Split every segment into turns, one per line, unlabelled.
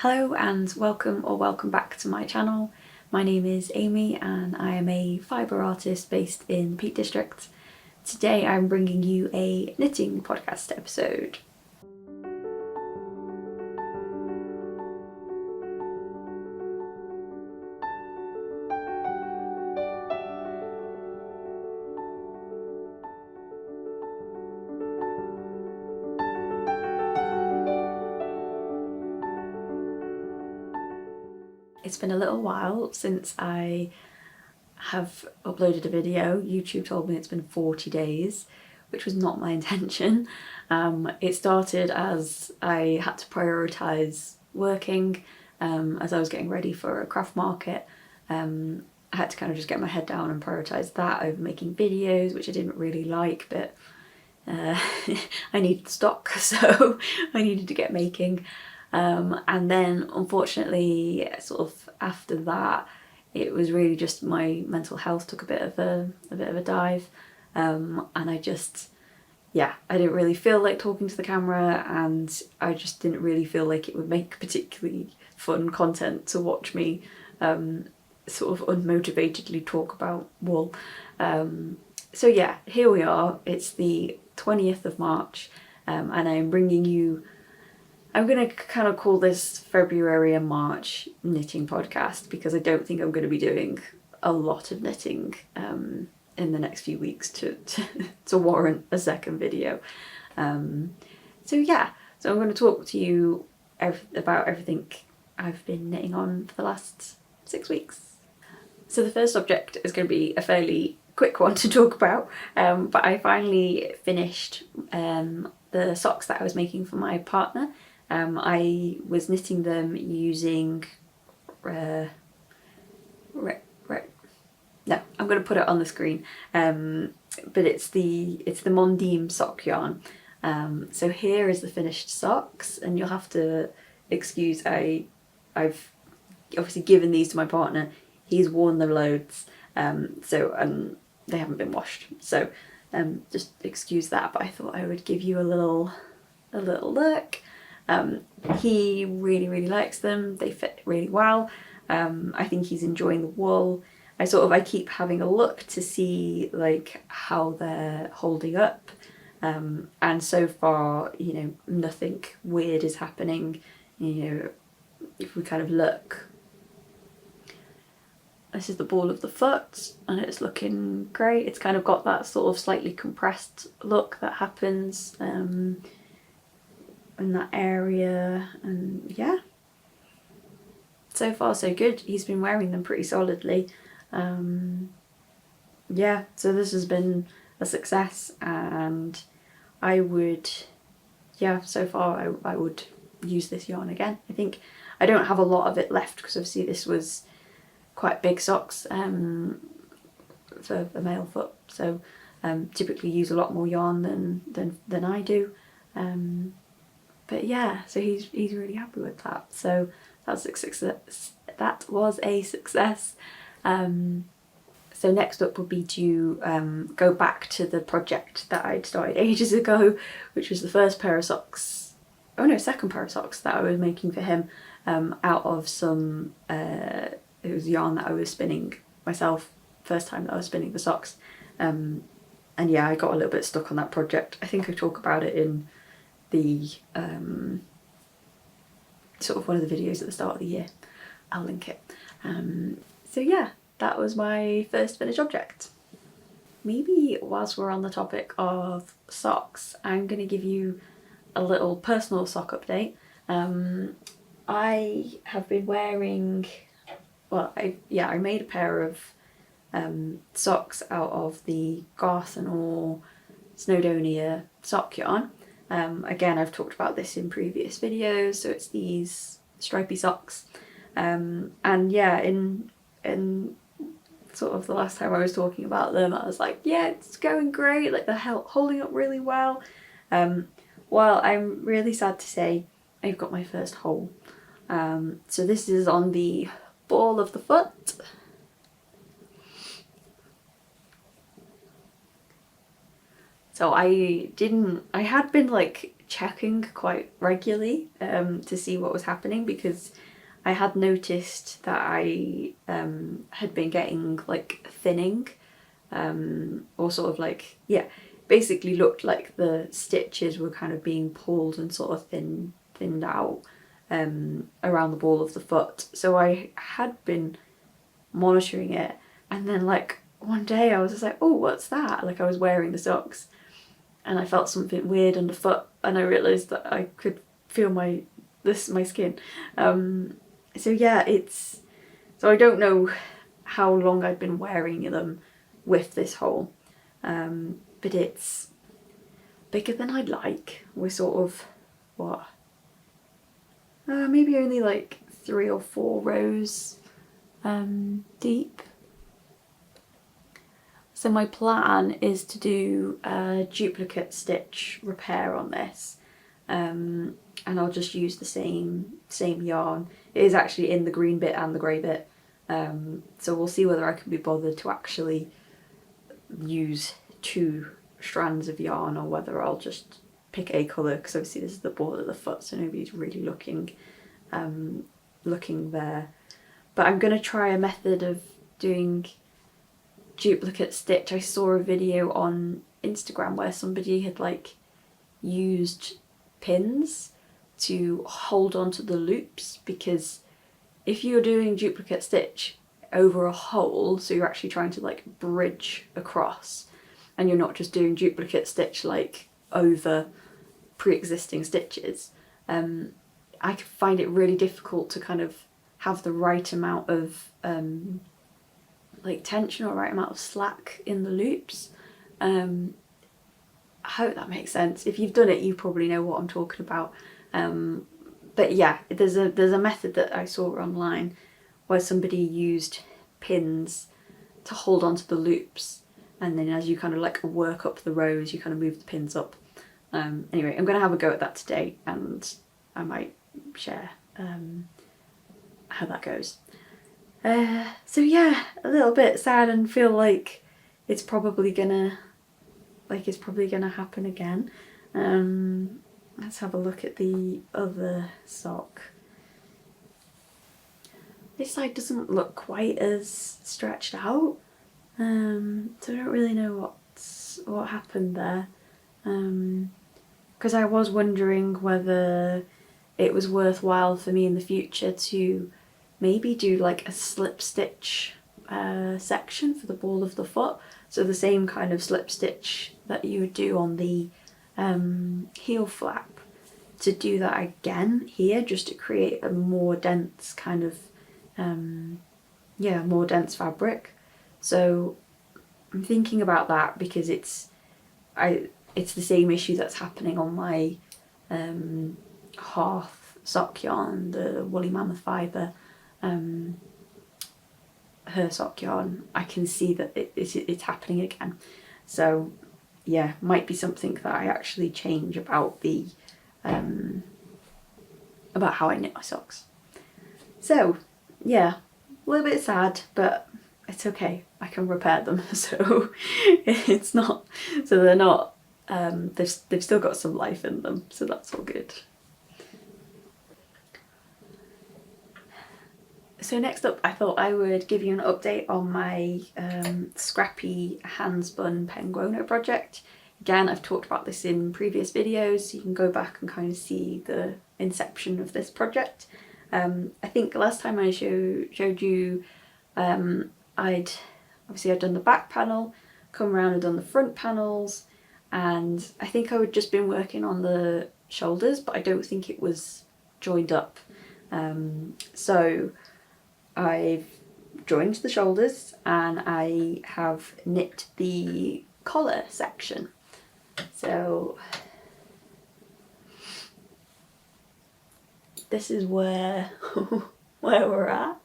Hello and welcome back to my channel. My name is Amy and I am a fibre artist based in the Peak District. Today I'm bringing you a knitting podcast episode. It's been a little while since I have uploaded a video. YouTube told me it's been 40 days, which was not my intention. It started as I had to prioritise working as I was getting ready for a craft market. I had to kind of just get my head down and prioritise that over making videos, which I didn't really like, but I needed stock, so I needed to get making. And then unfortunately, sort of after that, it was really just my mental health took a bit of a dive, and I didn't really feel like talking to the camera, and I just didn't really feel like it would make particularly fun content to watch me sort of unmotivatedly talk about wool. So yeah, here we are. It's the 20th of March, and I'm bringing you. I'm going to kind of call this February and March knitting podcast because I don't think I'm going to be doing a lot of knitting in the next few weeks to warrant a second video. So I'm going to talk to you about everything I've been knitting on for the last 6 weeks. So the first object is going to be a fairly quick one to talk about, but I finally finished the socks that I was making for my partner. I was knitting them using no, I'm going to put it on the screen, but it's the Mondim sock yarn. So here is the finished socks, and you'll have to excuse I've obviously given these to my partner. He's worn them loads, so they haven't been washed, so just excuse that, but I thought I would give you a little look. He really likes them. They fit really well. I think he's enjoying the wool. I keep having a look to see like how they're holding up, and so far, you know, nothing weird is happening. You know, if we kind of look, this is the ball of the foot and it's looking great. It's kind of got that sort of slightly compressed look that happens in that area, and yeah, so far so good. He's been wearing them pretty solidly. Yeah, so this has been a success, and I would, so far I would use this yarn again. I think I don't have a lot of it left because obviously this was quite big socks for a male foot, so typically use a lot more yarn than I do. But yeah, so he's really happy with that. So that's a success. That was a success. So next up would be to go back to the project that I'd started ages ago, which was the second pair of socks that I was making for him, out of some, it was yarn that I was spinning myself, first time that I was spinning the socks. And yeah, I got a little bit stuck on that project. I think I talk about it in the sort of one of the videos at the start of the year. I'll link it. So yeah, that was my first finished object. Maybe whilst we're on the topic of socks, I'm going to give you a little personal sock update. I have been wearing, I made a pair of socks out of the Garthenor Snowdonia Sock yarn. Again, I've talked about this in previous videos, so it's these stripy socks. And yeah, in sort of the last time I was talking about them, I was like, yeah, it's going great, like they're holding up really well. Well, I'm really sad to say I've got my first hole. So this is on the ball of the foot. So I had been like checking quite regularly to see what was happening, because I had noticed that I had been getting like thinning, or sort of like, yeah, basically looked like the stitches were kind of being pulled and sort of thinned out around the ball of the foot. So I had been monitoring it, and then like one day I was just like, oh, what's that? Like I was wearing the socks and I felt something weird underfoot, and I realised that I could feel my skin. So yeah, so I don't know how long I'd been wearing them with this hole, but it's bigger than I'd like. We're sort of, what, maybe only like 3 or 4 rows deep. So my plan is to do a duplicate stitch repair on this, and I'll just use the same yarn. It is actually in the green bit and the grey bit, so we'll see whether I can be bothered to actually use 2 strands of yarn, or whether I'll just pick a colour, because obviously this is the ball of the foot, so nobody's really looking there. But I'm going to try a method of doing duplicate stitch. I saw a video on Instagram where somebody had like used pins to hold onto the loops, because if you're doing duplicate stitch over a hole, so you're actually trying to like bridge across, and you're not just doing duplicate stitch like over pre-existing stitches, I could find it really difficult to kind of have the right amount of like tension or right amount of slack in the loops. I hope that makes sense. If you've done it, you probably know what I'm talking about. But yeah, there's a method that I saw online where somebody used pins to hold onto the loops, and then as you kind of like work up the rows, you kind of move the pins up. Anyway, I'm going to have a go at that today, and I might share how that goes. So yeah, a little bit sad, and feel like it's probably gonna happen again. Let's have a look at the other sock. This side doesn't look quite as stretched out, so I don't really know what happened there. Because I was wondering whether it was worthwhile for me in the future to maybe do like a slip stitch section for the ball of the foot. So the same kind of slip stitch that you would do on the heel flap, to do that again here, just to create a more dense kind of more dense fabric. So I'm thinking about that, because it's the same issue that's happening on my Hearth sock yarn, the woolly Mammoth Fibre, her sock yarn. I can see that it's happening again. So yeah, might be something that I actually change about about how I knit my socks. So yeah, a little bit sad, but it's okay. I can repair them. So it's not. So they're not. They've still got some life in them. So that's all good. So next up, I thought I would give you an update on my scrappy hand-spun Penguono project. Again, I've talked about this in previous videos, so you can go back and kind of see the inception of this project. I think last time I showed you, I'd done the back panel, come around and done the front panels, and I think I had just been working on the shoulders, but I don't think it was joined up. So I've joined the shoulders, and I have knit the collar section. So this is where we're at.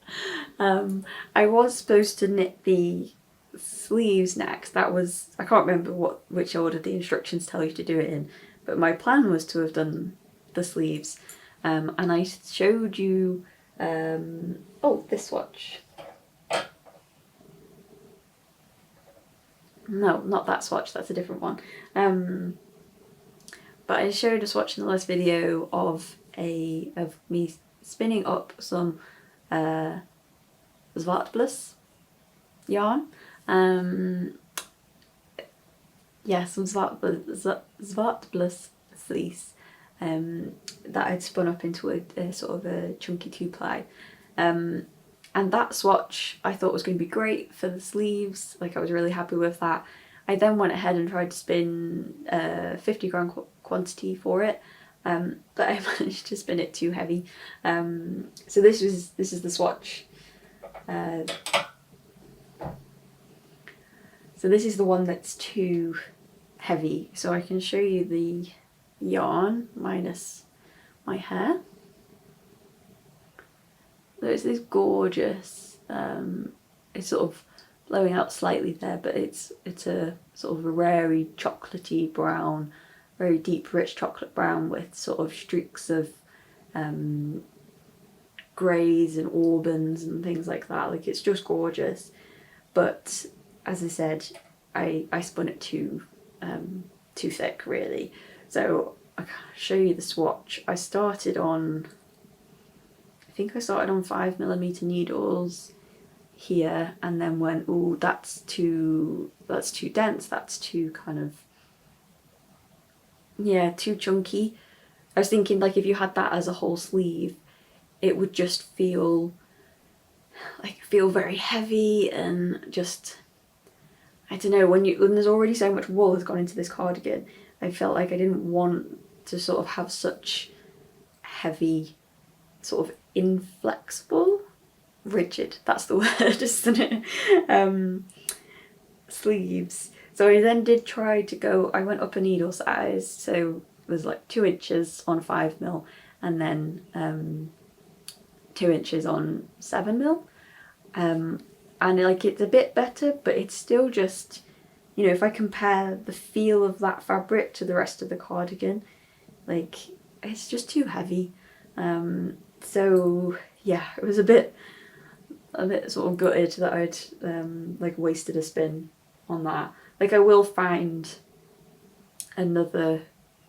I was supposed to knit the sleeves next. That was, I can't remember which order the instructions tell you to do it in, but my plan was to have done the sleeves. And I showed you this swatch. No, not that swatch, that's a different one. but I showed a swatch in the last video of me spinning up some Zwartbles yarn. Yeah, some Zwartbles fleece that I'd spun up into a sort of a chunky 2-ply. And that swatch I thought was going to be great for the sleeves. Like, I was really happy with that. I then went ahead and tried to spin 50 gram quantity for it, but I managed to spin it too heavy. So this is the swatch. So this is the one that's too heavy. So I can show you the yarn minus my hair. So it's this gorgeous, it's sort of blowing out slightly there, but it's a sort of a rarey chocolatey brown, very deep rich chocolate brown with sort of streaks of greys and auburns and things like that. Like, it's just gorgeous. But as I said, I spun it too thick, really. So I'll show you the swatch. I think I started on 5mm needles here, and then went, oh, that's too dense, that's too kind of, yeah, too chunky. I was thinking, like, if you had that as a whole sleeve, it would just feel very heavy, and just, I don't know, when there's already so much wool has gone into this cardigan, I felt like I didn't want to sort of have such heavy, sort of inflexible, rigid, that's the word, isn't it? Sleeves. So I then did try to go, I went up a needle size, so it was like 2 inches on 5mm, and then 2 inches on 7mm. And like, it's a bit better, but it's still just, you know, if I compare the feel of that fabric to the rest of the cardigan, like, it's just too heavy. So yeah, it was a bit sort of gutted that I'd like wasted a spin on that. Like, I will find another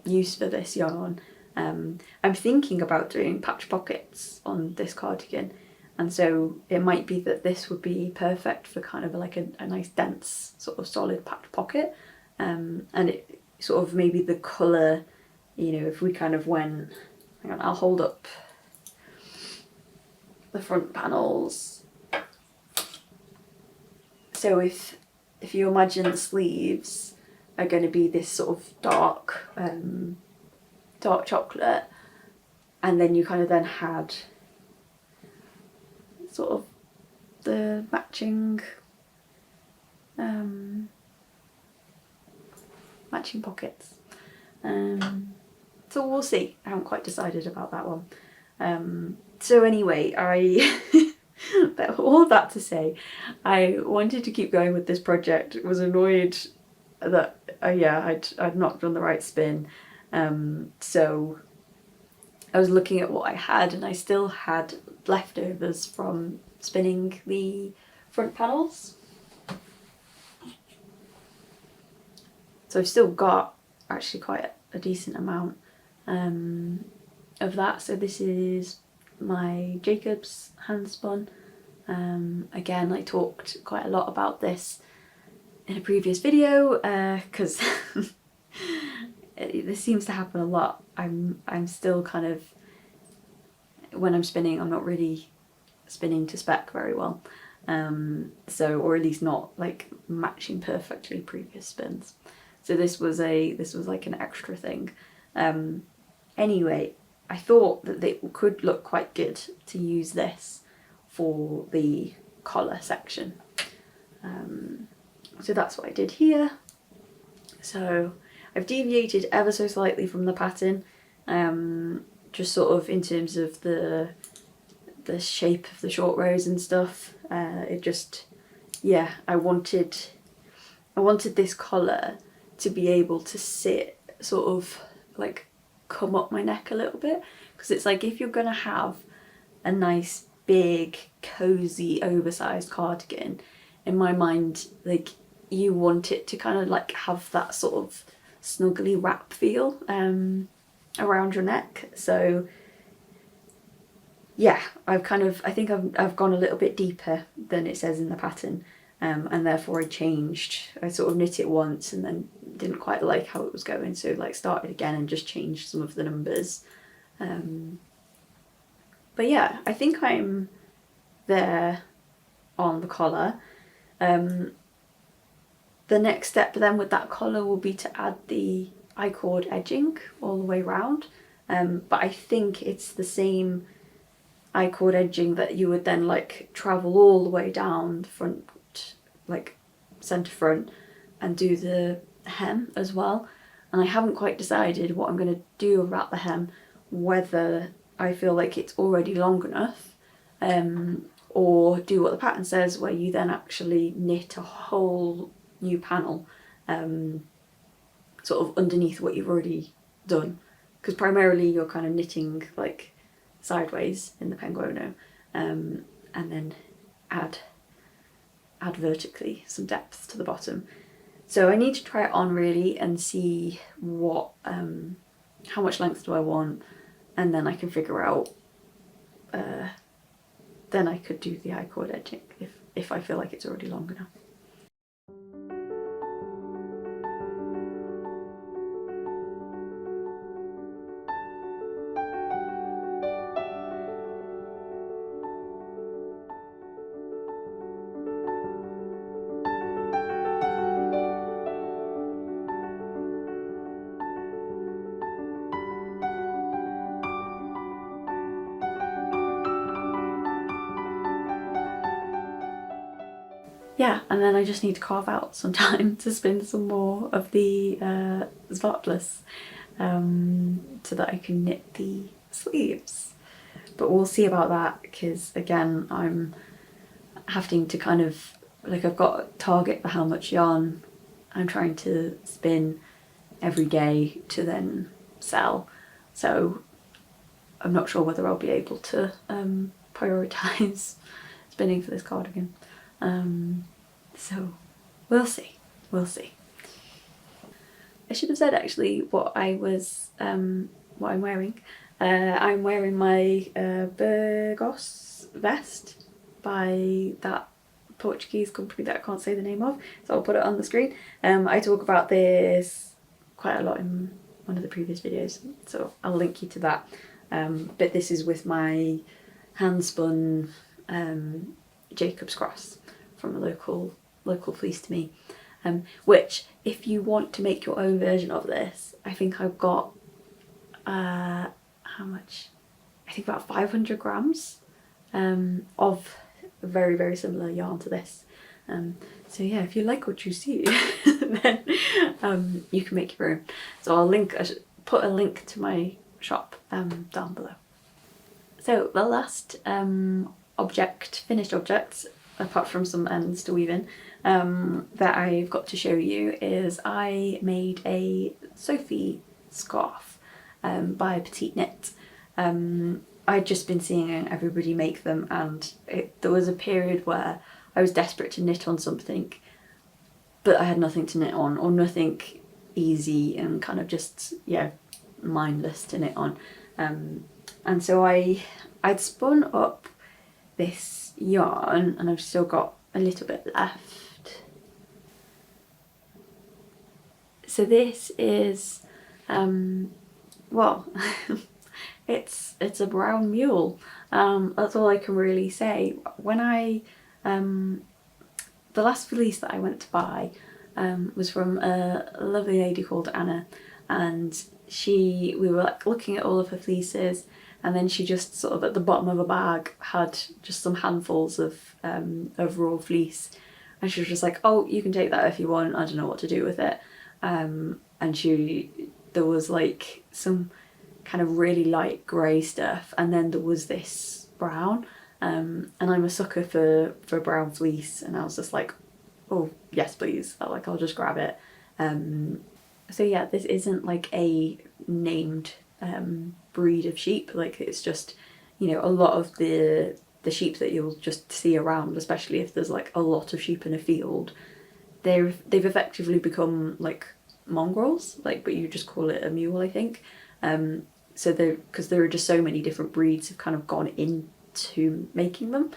use for this yarn. I'm thinking about doing patch pockets on this cardigan, and so it might be that this would be perfect for kind of like a nice dense sort of solid patch pocket, and it sort of maybe the colour, you know, if we kind of went, hang on, I'll hold up the front panels. So if you imagine the sleeves are going to be this sort of dark chocolate, and then you kind of then had sort of the matching pockets. So we'll see. I haven't quite decided about that one. So anyway, but all that to say, I wanted to keep going with this project. Was annoyed that I'd not done the right spin. So I was looking at what I had, and I still had leftovers from spinning the front panels. So I've still got actually quite a decent amount of that. So this is my Jacobs hand spun. Again, I talked quite a lot about this in a previous video because this seems to happen a lot. I'm still kind of, when I'm spinning, I'm not really spinning to spec very well. So, or at least not like matching perfectly previous spins. So this was like an extra thing. Anyway, I thought that it could look quite good to use this for the collar section. So that's what I did here. So I've deviated ever so slightly from the pattern, just sort of in terms of the shape of the short rows and stuff. It just, yeah, I wanted this collar to be able to sit sort of like come up my neck a little bit, because it's like, if you're gonna have a nice big cozy oversized cardigan, in my mind, like, you want it to kind of like have that sort of snuggly wrap feel around your neck. So yeah, I think I've gone a little bit deeper than it says in the pattern, and therefore I sort of knit it once and then didn't quite like how it was going, so like started again and just changed some of the numbers. But yeah, I think I'm there on the collar. The next step then with that collar will be to add the I-cord edging all the way around, but I think it's the same I-cord edging that you would then like travel all the way down the front, like centre front, and do the hem as well. And I haven't quite decided what I'm going to do about the hem, whether I feel like it's already long enough, or do what the pattern says, where you then actually knit a whole new panel sort of underneath what you've already done, because primarily you're kind of knitting like sideways in the Penguono, and then add vertically some depth to the bottom. So I need to try it on really and see what how much length do I want, and then I can figure out then I could do the I-cord edging if I feel like it's already long enough. Yeah, and then I just need to carve out some time to spin some more of the Svartless so that I can knit the sleeves. But we'll see about that, because again I'm having to kind of, like, I've got a target for how much yarn I'm trying to spin every day to then sell, so I'm not sure whether I'll be able to prioritise spinning for this cardigan. So we'll see. I should have said actually what I was what I'm wearing. I'm wearing my Burgos vest by that Portuguese company that I can't say the name of, so I'll put it on the screen. I talk about this quite a lot in one of the previous videos, so I'll link you to that. But this is with my hand spun Jacob's Cross from a local fleece to me, which if you want to make your own version of this, I think I've got how much? I think about 500 grams of very, very similar yarn to this. So yeah, if you like what you see then you can make your own. So I should put a link to my shop down below. So the last finished objects, apart from some ends to weave in, that I've got to show you is I made a Sophie scarf by Petite Knit. I'd just been seeing everybody make them, and there was a period where I was desperate to knit on something, but I had nothing to knit on, or nothing easy and kind of just, yeah, mindless to knit on. And so I'd spun up this yarn, and I've still got a little bit left. So this is, well, it's a brown mule. That's all I can really say. When the last fleece that I went to buy was from a lovely lady called Anna, and we were like looking at all of her fleeces, and then she just sort of at the bottom of a bag had just some handfuls of raw fleece, and she was just like, oh, you can take that if you want, I don't know what to do with it. And there was like some kind of really light grey stuff, and then there was this brown, and I'm a sucker for brown fleece, and I was just like, oh yes please, I'll just grab it. So yeah, this isn't like a named breed of sheep, like it's just, you know, a lot of the sheep that you'll just see around, especially if there's like a lot of sheep in a field, they've effectively become like mongrels, like, but you just call it a mule, I think. So because there are just so many different breeds have kind of gone into making them.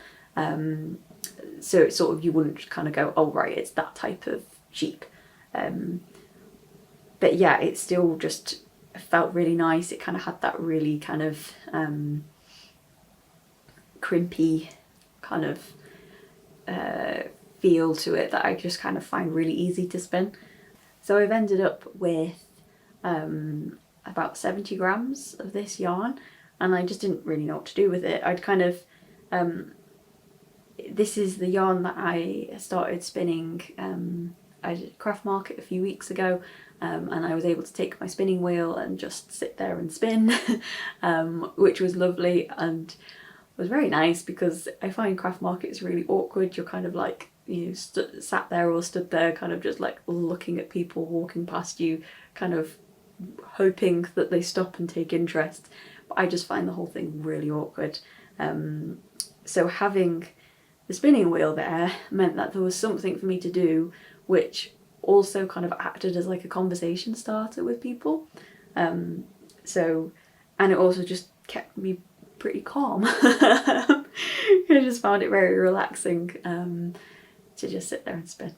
So it's sort of, you wouldn't kind of go, oh right, it's that type of sheep. But yeah, it still just felt really nice. It kind of had that really kind of crimpy kind of feel to it that I just kind of find really easy to spin. So I've ended up with about 70 grams of this yarn, and I just didn't really know what to do with it. I'd kind of this is the yarn that I started spinning. I did a craft market a few weeks ago, and I was able to take my spinning wheel and just sit there and spin, which was lovely and was very nice, because I find craft markets really awkward. You're kind of like, you know, sat there or stood there kind of just like looking at people walking past you, kind of hoping that they stop and take interest. But I just find the whole thing really awkward. So having the spinning wheel there meant that there was something for me to do, which also kind of acted as like a conversation starter with people. And it also just kept me pretty calm. I just found it very relaxing to just sit there and spin.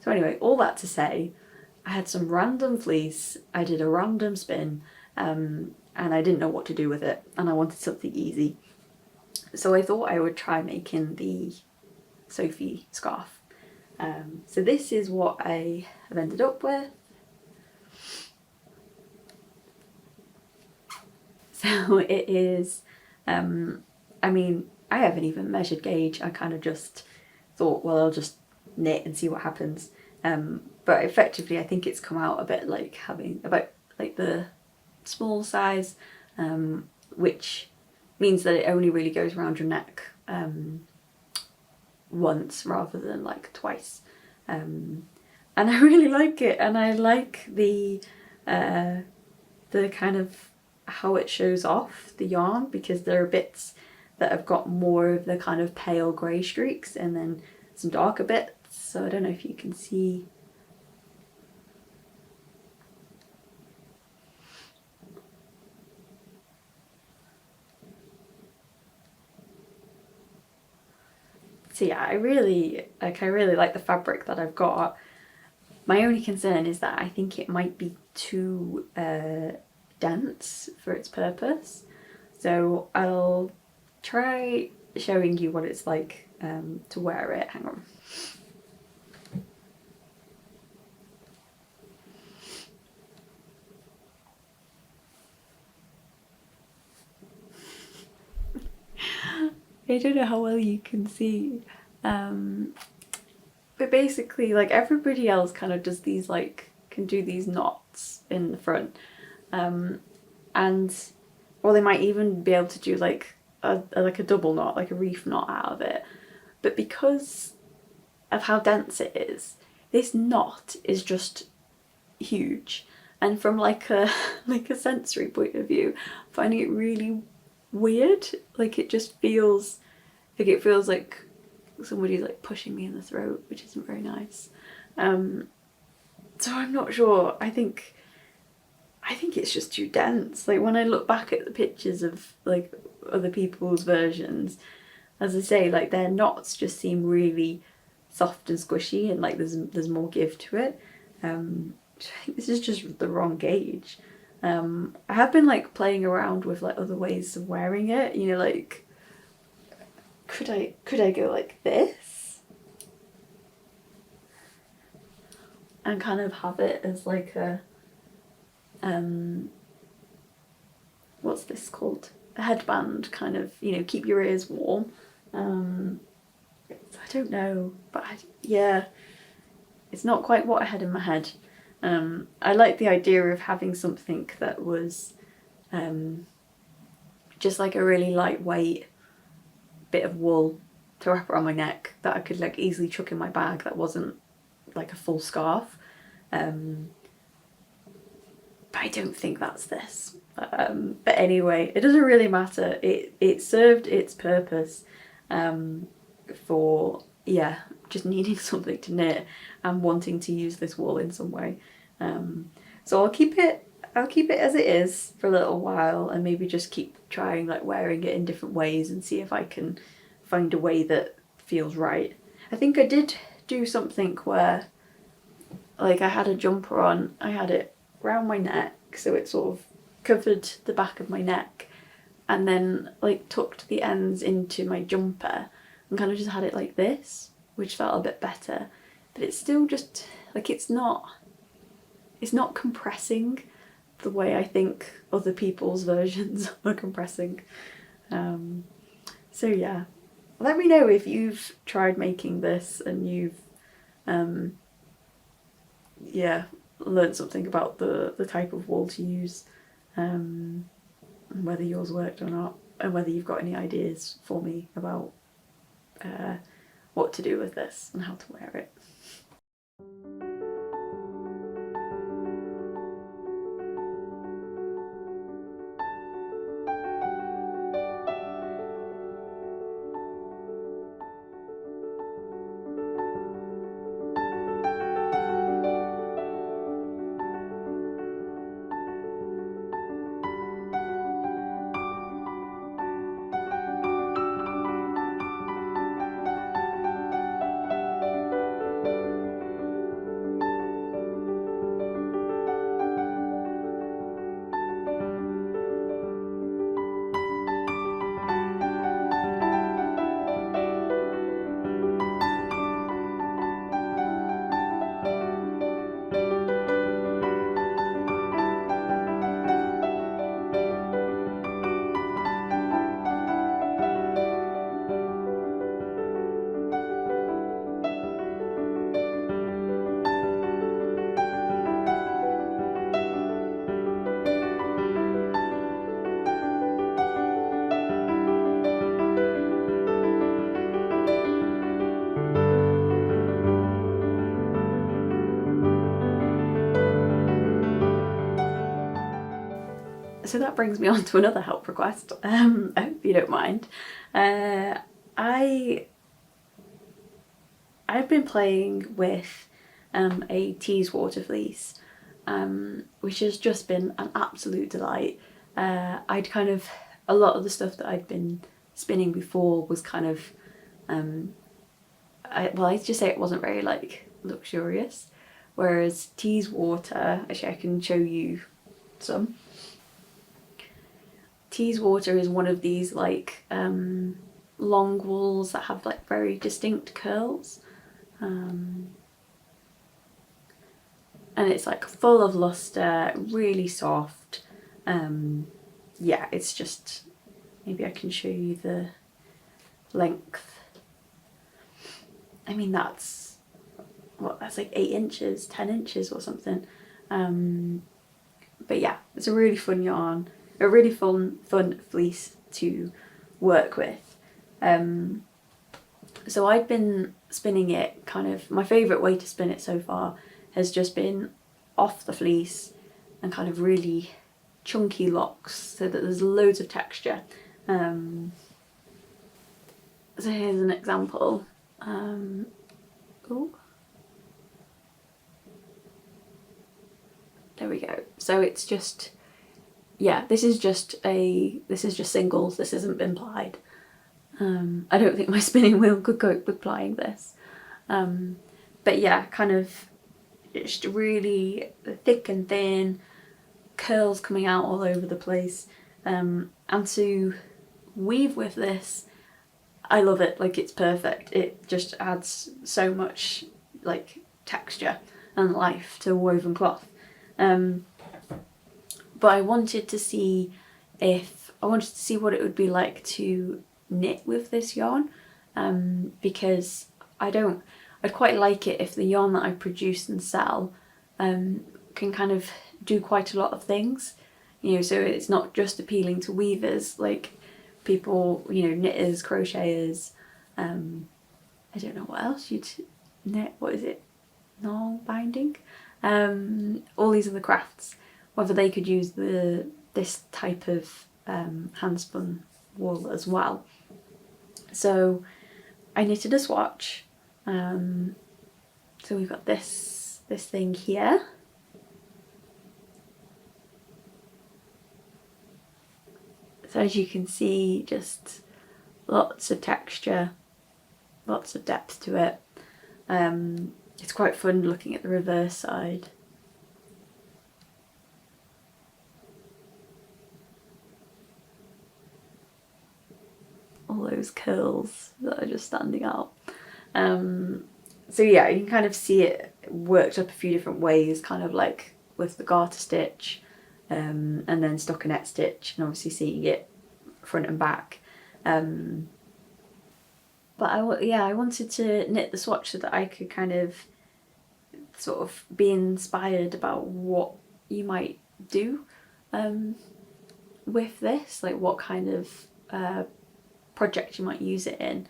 So anyway, all that to say, I had some random fleece, I did a random spin, and I didn't know what to do with it, and I wanted something easy. So I thought I would try making the Sophie scarf. So this is what I have ended up with. So it is, I mean, I haven't even measured gauge. I kind of just thought, well, I'll just knit and see what happens. But effectively, I think it's come out a bit like having about like the small size, which means that it only really goes around your neck once rather than like twice. And I really like it, and I like the kind of how it shows off the yarn, because there are bits that have got more of the kind of pale grey streaks and then some darker bits. So I don't know if you can see. So yeah, I really like the fabric that I've got. My only concern is that I think it might be too dense for its purpose. So I'll try showing you what it's like to wear it. Hang on. I don't know how well you can see, but basically, like, everybody else kind of does these, like, can do these knots in the front, and or they might even be able to do like a double knot, like a reef knot out of it. But because of how dense it is, this knot is just huge, and from like a sensory point of view, I'm finding it really weird. Like, it just feels like somebody's like pushing me in the throat, which isn't very nice. So I'm not sure. I think it's just too dense. Like, when I look back at the pictures of like other people's versions, as I say, like, their knots just seem really soft and squishy, and like there's more give to it. I think this is just the wrong gauge. I have been like playing around with like other ways of wearing it, you know, like could I go like this and kind of have it as like a what's this called, a headband, kind of, you know, keep your ears warm. I don't know, but yeah, it's not quite what I had in my head. I like the idea of having something that was just like a really lightweight bit of wool to wrap around my neck that I could like easily chuck in my bag, that wasn't like a full scarf. But I don't think that's this. But anyway, it doesn't really matter. It served its purpose for, yeah, just needing something to knit and wanting to use this wool in some way. So I'll keep it as it is for a little while, and maybe just keep trying like wearing it in different ways and see if I can find a way that feels right. I think I did do something where like I had a jumper on, I had it round my neck so it sort of covered the back of my neck, and then like tucked the ends into my jumper and kind of just had it like this, which felt a bit better. But it's still just like it's not compressing the way I think other people's versions are compressing. So yeah, let me know if you've tried making this and you've yeah, learned something about the type of wool to use, and whether yours worked or not, and whether you've got any ideas for me about what to do with this and how to wear it. So that brings me on to another help request. I hope you don't mind. I've been playing with a Teeswater fleece, which has just been an absolute delight. A lot of the stuff that I'd been spinning before was kind of, I'd just say it wasn't very like luxurious, whereas Teeswater, actually I can show you some. Teeswater is one of these like long wools that have like very distinct curls, and it's like full of luster, really soft. Yeah, it's just, maybe I can show you the length. I mean that's like 8 inches, 10 inches or something. But yeah, it's a really fun yarn. A really fun fleece to work with. So I'd been spinning it kind of, my favourite way to spin it so far has just been off the fleece and kind of really chunky locks so that there's loads of texture. So here's an example. Oh, there we go. So it's just, yeah, this is just singles, this hasn't been plied. I don't think my spinning wheel could cope with plying this. But yeah, kind of just really thick and thin, curls coming out all over the place. And to weave with this, I love it, like it's perfect. It just adds so much like texture and life to woven cloth. But I wanted to see what it would be like to knit with this yarn, because I'd quite like it if the yarn that I produce and sell can kind of do quite a lot of things, you know, so it's not just appealing to weavers, like people, you know, knitters, crocheters, I don't know what else you'd knit, what is it, knot binding, all these other crafts, whether they could use this type of hand spun wool as well. So I knitted a swatch. So we've got this thing here, So as you can see, just lots of texture, lots of depth to it. It's quite fun looking at the reverse side. All those curls that are just standing out. So yeah, you can kind of see it worked up a few different ways, kind of like with the garter stitch, and then stockinette stitch, and obviously seeing it front and back. But I wanted to knit the swatch so that I could kind of sort of be inspired about what you might do with this, like what kind of project you might use it in.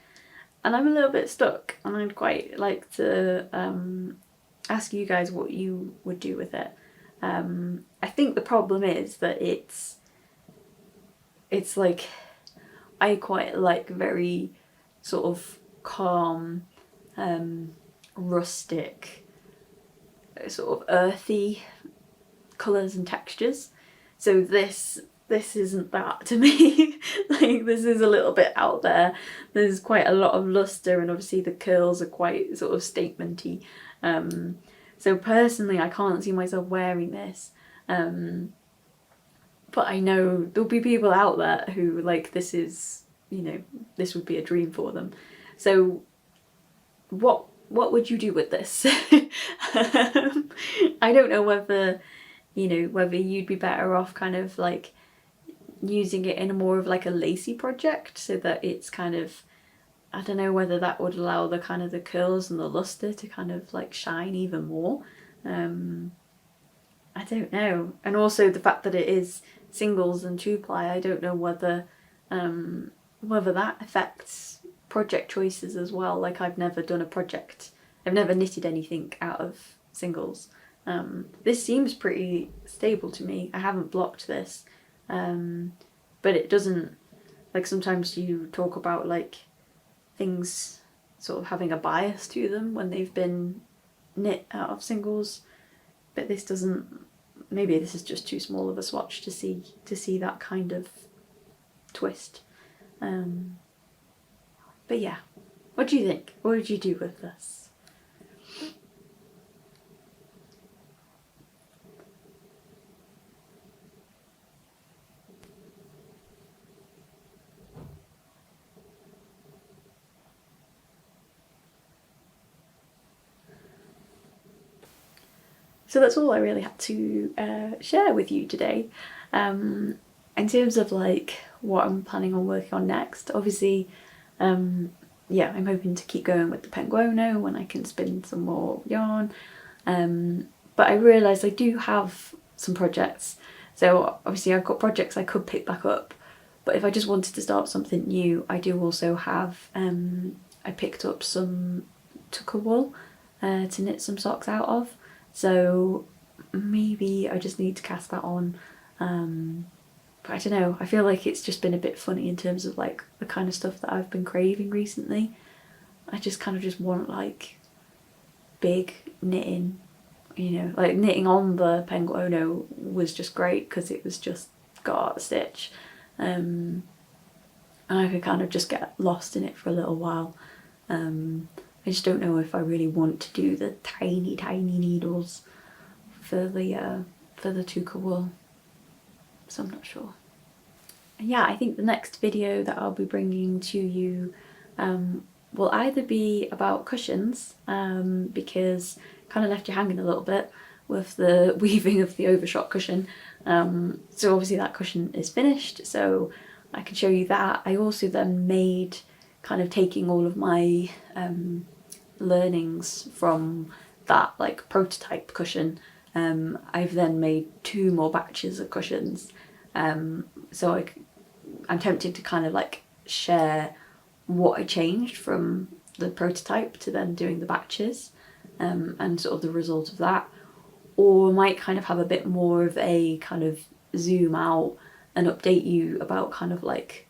And I'm a little bit stuck, and I'd quite like to ask you guys what you would do with it. I think the problem is that it's like, I quite like very sort of calm, rustic, sort of earthy colours and textures. So this isn't that to me. Like, this is a little bit out there. There's quite a lot of luster, and obviously the curls are quite sort of statementy. So personally, I can't see myself wearing this. But I know there'll be people out there who, like, this is, you know, this would be a dream for them. So what would you do with this? I don't know whether, you know, whether you'd be better off kind of like using it in a more of like a lacy project, so that it's kind of, I don't know whether that would allow the kind of the curls and the luster to kind of like shine even more. I don't know. And also the fact that it is singles and 2-ply, I don't know whether that affects project choices as well. Like, I've never done a project, I've never knitted anything out of singles. This seems pretty stable to me. I haven't blocked this, but it doesn't, like, sometimes you talk about like things sort of having a bias to them when they've been knit out of singles, but this doesn't. Maybe this is just too small of a swatch to see that kind of twist. But yeah, what do you think? What would you do with this? So that's all I really had to share with you today. In terms of like what I'm planning on working on next, obviously, yeah, I'm hoping to keep going with the Penguono when I can spin some more yarn. But I realised I do have some projects. So obviously I've got projects I could pick back up, but if I just wanted to start something new, I do also have, I picked up some tucker wool to knit some socks out of. So maybe I just need to cast that on. But I don't know, I feel like it's just been a bit funny in terms of like the kind of stuff that I've been craving recently. I just kind of just want like big knitting, you know, like knitting on the Penguono was just great because it was just garter stitch, and I could kind of just get lost in it for a little while. I just don't know if I really want to do the tiny needles for the tucker wool, so I'm not sure. And yeah, I think the next video that I'll be bringing to you will either be about cushions, because kind of left you hanging a little bit with the weaving of the overshot cushion. So obviously that cushion is finished, so I can show you that. I also then made, kind of taking all of my learnings from that like prototype cushion, I've then made 2 more batches of cushions. So I'm tempted to kind of like share what I changed from the prototype to then doing the batches, and sort of the result of that, or might kind of have a bit more of a kind of zoom out and update you about kind of like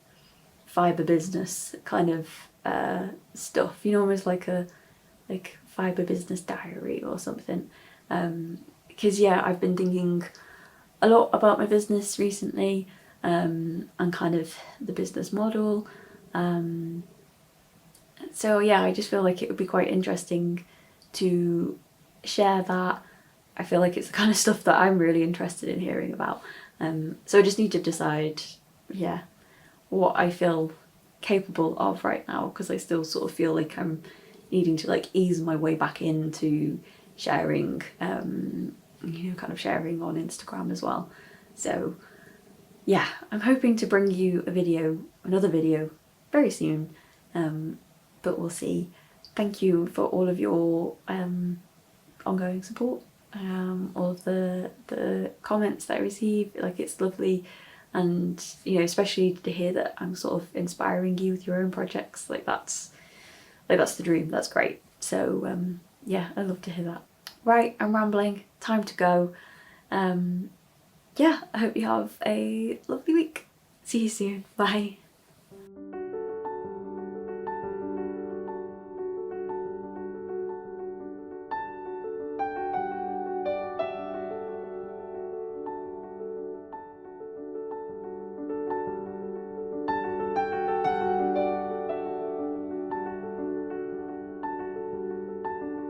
fibre business kind of stuff, you know, almost like a fibre business diary or something. Because yeah, I've been thinking a lot about my business recently, and kind of the business model. So yeah, I just feel like it would be quite interesting to share that. I feel like it's the kind of stuff that I'm really interested in hearing about. So I just need to decide, yeah, what I feel capable of right now, because I still sort of feel like I'm needing to like ease my way back into sharing, you know, kind of sharing on Instagram as well. So yeah, I'm hoping to bring you another video very soon, but we'll see. Thank you for all of your ongoing support, all of the comments that I receive. Like, it's lovely, and you know, especially to hear that I'm sort of inspiring you with your own projects. Like that's the dream. That's great. So yeah, I love to hear that. Right, I'm rambling. Time to go. Yeah, I hope you have a lovely week. See you soon. Bye.